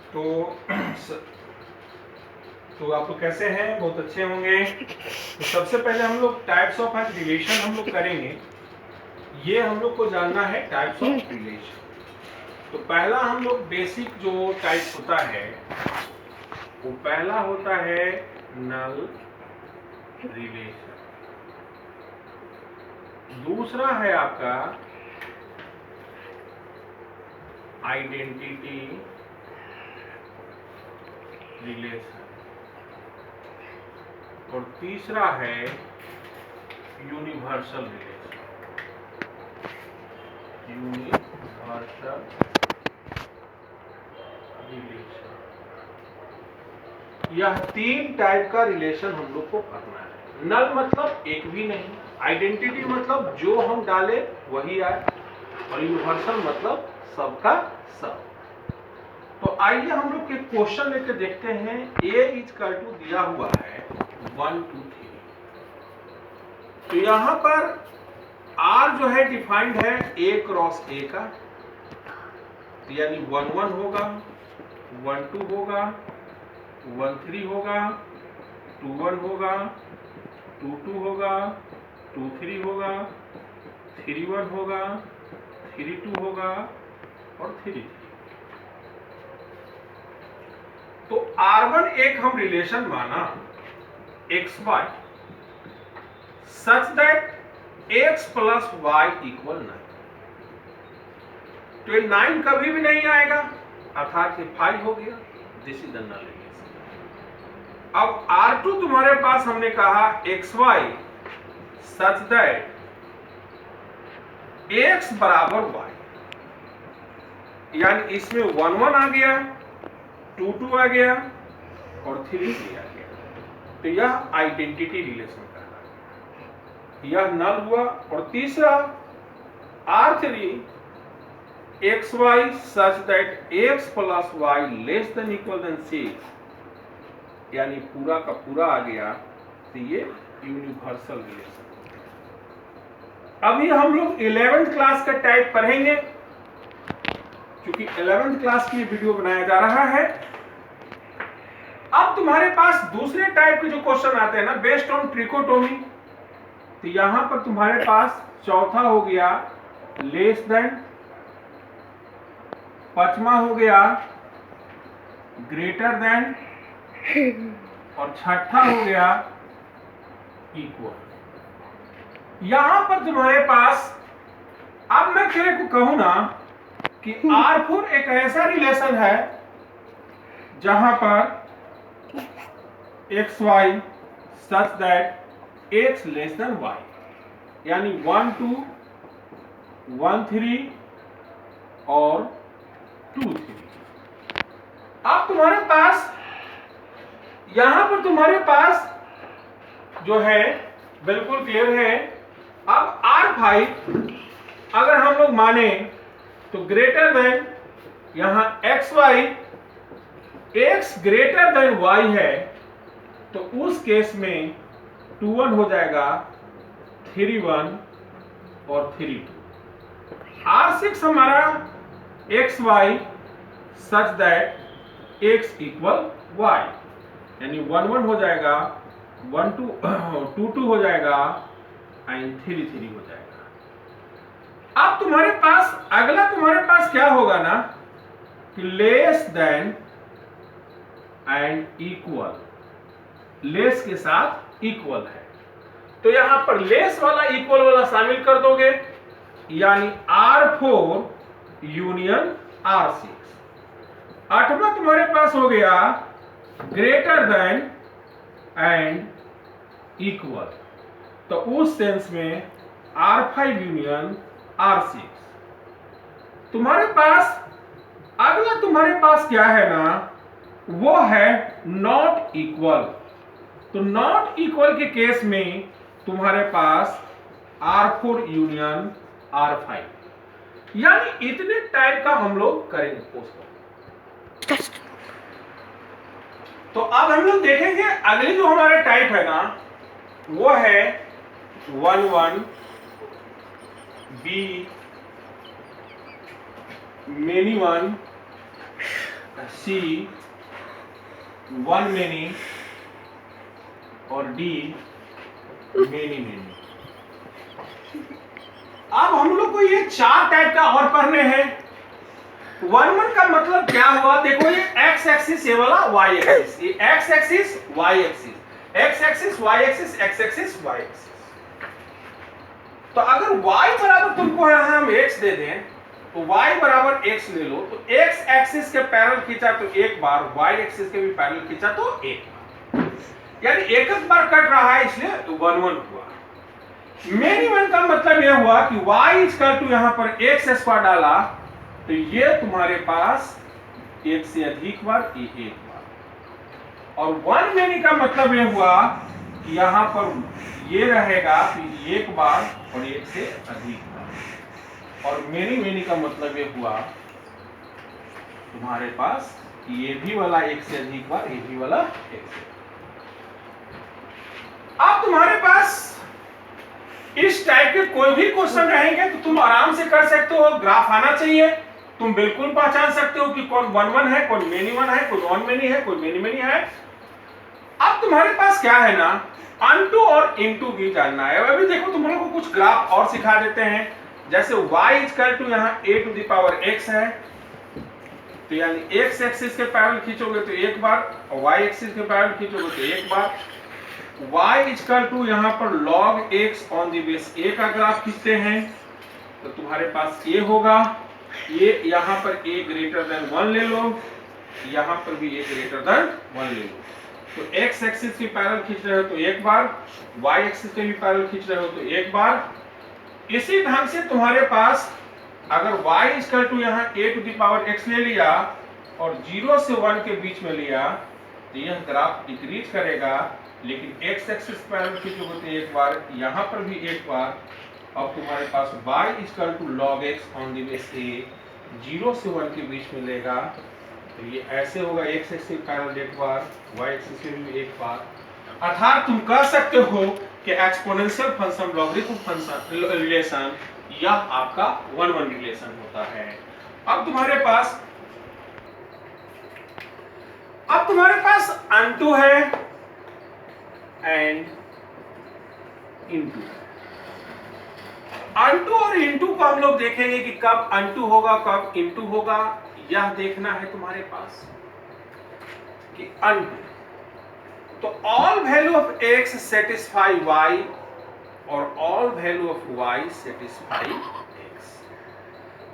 तो तो आप लोग कैसे हैं? बहुत अच्छे होंगे। तो सबसे पहले हम लोग टाइप्स ऑफ रिलेशन हम लोग करेंगे। ये हम लोग को जानना है टाइप्स ऑफ रिलेशन। तो पहला हम लोग बेसिक जो टाइप होता है वो पहला होता है नल रिलेशन। दूसरा है आपका आइडेंटिटी रिलेशन और तीसरा है यूनिवर्सल रिलेशन। यूनिवर्सल रिलेशन, यह 3 टाइप का रिलेशन हम लोग को करना है। नल मतलब एक भी नहीं, आइडेंटिटी मतलब जो हम डाले वही आए, और यूनिवर्सल मतलब सबका सब। तो आइए हम लोग एक क्वेश्चन लेके देखते हैं। ए इज इक्वल टू दिया हुआ है 1 2 3। तो यहां पर आर जो है डिफाइंड है ए क्रॉस ए का, यानी 1 1 होगा, 1 2 होगा, 1 3 होगा, 2 1 होगा, 2 2 होगा, 2 3 होगा, 3 1 होगा, 3 2 होगा और 3 3। तो R1 एक हम रिलेशन माना X Y such that X plus Y equal 9। तो ये 9 कभी भी नहीं आएगा, अर्थात ये 5 हो गया। This is the null relation. अब R2 तुम्हारे पास हमने कहा X Y such that X बराबर वाई, यानी इसमें 1 1 आ गया, 2 2 आ गया और 3 3 आ गया। तो यह आइडेंटिटी रिलेशन कहलाता है, यह नल हुआ। और तीसरा R3 X Y such that X plus Y less than equal than 6, यानी पूरा का पूरा आ गया। तो ये यूनिवर्सल रिलेशन। अभी हम लोग 11th क्लास का टाइप पढ़ेंगे, क्योंकि 11th क्लास की वीडियो बनाया जा रहा है। अब तुम्हारे पास दूसरे टाइप के जो क्वेश्चन आते हैं ना बेस्ड ऑन ट्रिकोटोमी, तो यहां पर तुम्हारे पास चौथा हो गया लेस देन, पांचवा हो गया ग्रेटर देन और छठा हो गया इक्वल। यहां पर तुम्हारे पास, अब मैं तेरे को कहूं ना कि R4 एक ऐसा रिलेशन है जहां पर X Y such that X less than Y, यानी 1 2 1 3 और 2 3। अब तुम्हारे पास यहां पर तुम्हारे पास जो है बिल्कुल क्लियर है। अब R5 अगर हम लोग माने तो ग्रेटर देन, यहां X Y X greater than Y है, तो उस केस में 2 1 हो जाएगा, 3 1 और 3 2। R6 हमारा X Y such that X equal Y, यानी 1 1 हो जाएगा, 1 2 2 2 हो जाएगा एंड 3 3 हो जाएगा। अब तुम्हारे पास अगला तुम्हारे पास क्या होगा ना कि less than and equal, less के साथ इक्वल है, तो यहां पर लेस वाला इक्वल वाला शामिल कर दोगे, यानी R4 यूनियन R6। आठवां तुम्हारे पास हो गया ग्रेटर देन एंड इक्वल, तो उस सेंस में R5 यूनियन R6। तुम्हारे पास अगला तुम्हारे पास क्या है ना, वो है नॉट इक्वल। तो नॉट इक्वल के केस में तुम्हारे पास R4 यूनियन R5, यानी इतने टाइप का हम लोग करेंगे पोस्ट। तो अब हम लोग देखेंगे अगली जो हमारा टाइप है ना वो है 1 1 B many 1 C one many और डी मेनी मेनी। अब हम लोग को ये चार टाइप का और पढ़ने हैं। 1 का मतलब क्या हुआ, देखो ये एक्स एक्सिस ये वाला वाई एक्सिस, ये X axis Y axis, X axis Y axis, X axis Y axis. तो अगर y बराबर तुमको यहां हम x दे दें तो y बराबर x ले लो, तो x एक्सिस के पैरेलल खींचा तो एक बार, y एक्सिस के भी पैरेलल खींचा तो एक बार, यानी एक बार कट रहा है, इसलिए 1 1 हुआ। मेनी वन का मतलब यह हुआ कि y इक्वल टू यहां पर x स्क्वायर डाला तो ये तुम्हारे पास एक से अधिक बार, ये एक बार। और 1 मेनी का मतलब यह हुआ कि यहां पर ये रहेगा फिर एक बार और एक से अधिक बार। और मेनी मेनी का मतलब ये हुआ तुम्हारे पास ये भी वाला एक से अधिक बार, ये भी वाला एक से। अब तुम्हारे पास इस टाइप के कोई भी क्वेश्चन रहेंगे तो तुम आराम से कर सकते हो, ग्राफ आना चाहिए, तुम बिल्कुल पहचान सकते हो कि कौन 1 1 है, कौन मेनी 1 है, कोई 1 मेनी है, कोई मेनी मेनी है। अब तुम्हारे पास क्या है ना, अनटू और इनटू भी जानना है। अभी देखो तुम लोगों को कुछ ग्राफ और सिखा देते हैं, जैसे y इक्वल टू यहाँ a to the power x है, तो यानी x एक्सिस के पैरेलल खींचोगे तो एक बार, और y एक्सिस के पैरेलल खींचोगे तो एक बार। y इक्वल टू यहाँ पर log x on the base a का ग्राफ खींचते हैं तो तुम्हारे पास a होगा, ये यहाँ पर a ग्रेटर देन 1 ले लो, यहाँ पर भी a ग्रेटर देन 1 ले लो। तो x एक्सिस के पैरेलल खींच रहे हो तो एक बार, y एक्सिस के भी पैरेलल खींच रहे हो तो एक बार। इसी ढंग से तुम्हारे पास अगर y इक्वल टू यहाँ a to the power x ले लिया और 0 से 1 के बीच में लिया तो यह ग्राफ डिक्रीज करेगा, लेकिन x एक्सिस पैरेलल खींचोगे तो एक बार, यहाँ पर भी एक बार। अब तुम्हारे पास y equal to log x on the base a 0 से 1 के बीच में लेगा तो ये ऐसे होगा, x एक्सिस पैरेलल एक बार, y एक्सिस के भी एक बार। अर्थात तुम कह सकते हो कि exponential function logarithm function relation यह आपका 1 1 रिलेशन होता है। अब तुम्हारे पास अनटू है एंड इनटू। अनटू और इनटू को हम लोग देखेंगे कि कब अनटू होगा कब इनटू होगा, यह देखना है तुम्हारे पास कि अनटू। तो all value of x satisfy y और all value of y satisfy x,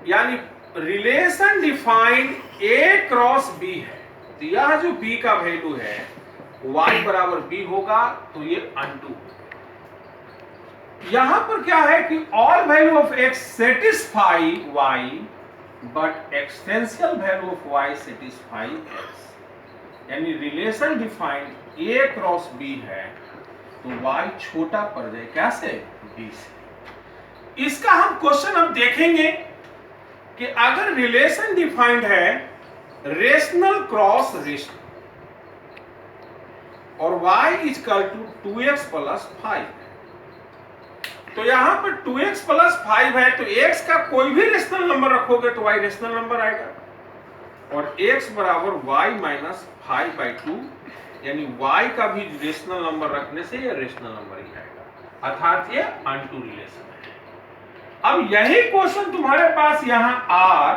यानी relation defined a cross b है, तो यह जो b का वैल्यू है y बराबर b होगा तो ये अनटू। यहां पर क्या है कि all value of x satisfy y but existential value of y satisfy x, यानी relation defined a cross b है तो y छोटा पड़ जाए कैसे, b से। इसका हम क्वेश्चन अब देखेंगे कि अगर रिलेशन डिफाइंड है रेशनल क्रॉस रेशनल और y equal to 2x plus 5, तो यहां पर 2x प्लस 5 है तो x का कोई भी रेशनल नंबर रखोगे तो y रेशनल नंबर आएगा, और x बराबर y माइनस 5/2, यानी y का भी रेशनल नंबर रखने से ये रेशनल नंबर ही आएगा, अर्थात ये अनटू रिलेशन है। अब यही क्वेश्चन तुम्हारे पास यहाँ r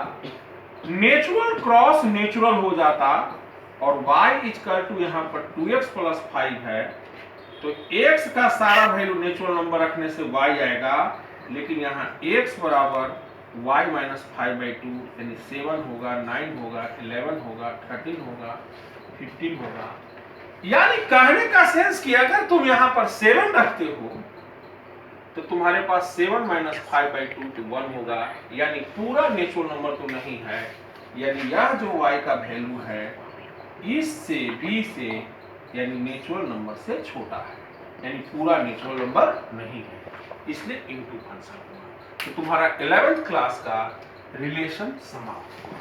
नेचुरल क्रॉस नेचुरल हो जाता और y इक्वल टू यहाँ पर 2x प्लस 5 है तो x का सारा वैल्यू नेचुरल नंबर रखने से y आएगा, लेकिन यहाँ x बराबर y माइनस 5/2 यानी 7 होगा, 9 होगा, 11 होगा, 13 होगा, 15 होगा। यानी कहने का सेंस कि अगर तुम यहाँ पर 7 रखते हो तो तुम्हारे पास 7 माइनस 5/2 तो 1 होगा, यानी पूरा नेचुरल नंबर तो नहीं है, यानी यह जो y का वैल्यू है इससे b से यानी नेचुरल नंबर से छोटा है, यानी पूरा नेचुरल नंबर नहीं है, इसलिए इनटू फंक्शन हुआ। तो तुम्हारा 11th क्लास का रिलेशन समाप्त हुआ।